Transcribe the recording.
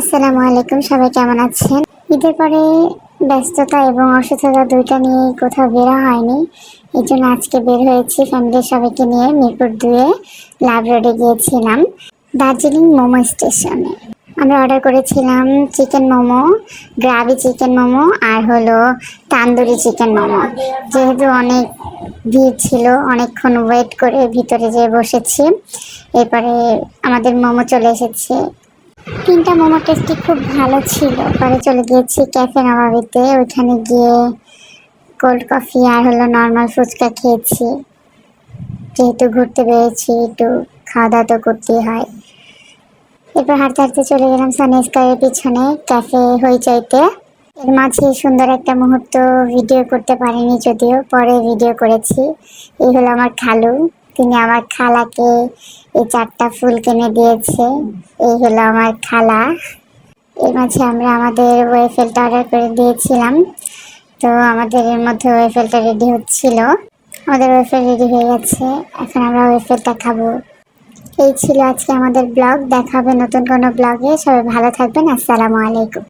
আসসালামু আলাইকুম, সবাই কেমন আছেন? ঈদের পরে ব্যস্ততা এবং অসুস্থতা দুইটা নিয়ে কোথাও বের হয়নি। এই জন্য আজকে বের হয়েছি ফ্যামিলির সবাইকে নিয়ে মিরপুর 2-এ লাভ রোডে গিয়েছিলাম দার্জিলিং মোমো স্টেশনে। আমরা অর্ডার করেছিলাম chicken momo, gravy chicken momo আর হলো তান্দুরি চিকেন মোমো। যেহেতু অনেক ভিড় ছিল, অনেকক্ষণ ওয়েট করে ভিতরে যেয়ে বসেছি। এরপরে আমাদের মোমো চলে এসেছে। তিনটা মোমো টেস্টি খুব ভালো ছিল। পরে চলে গিয়েছি ক্যাফে নবাবিতে, ওইখানে গিয়ে কোল্ড কফি আর হলো নর্মাল ফুচকা খেয়েছি। যেহেতু ঘুরতে বেরিয়েছি, একটু খাওয়া দাওয়া তো করতেই হয়। এরপর হাঁটতে হাঁটতে চলে গেলাম সানি স্কয়ারের পিছনে ক্যাফে হইচইতে। এর মাঝে সুন্দর একটা মুহূর্ত ভিডিও করতে পারিনি, যদিও পরে ভিডিও করেছি। এই হলো আমার খালু, তিনি আমার খালাকে এই 4টা ফুল কিনে দিয়েছে। এই হলো আমার খালা। এর মাঝে আমরা আমাদের ওয়েফেলটা অর্ডার করে দিয়েছিলাম, তো আমাদের এর মধ্যে ওয়েফেলটা রেডি হচ্ছিল। আমাদের ওয়েফেল রেডি হয়ে গেছে, এখন আমরা ওয়েফেলটা খাবো। এই ছিল আজকে আমাদের ব্লগ। দেখা হবে নতুন কোনো ব্লগে। সবাই ভালো থাকবেন। আসসালামু আলাইকুম।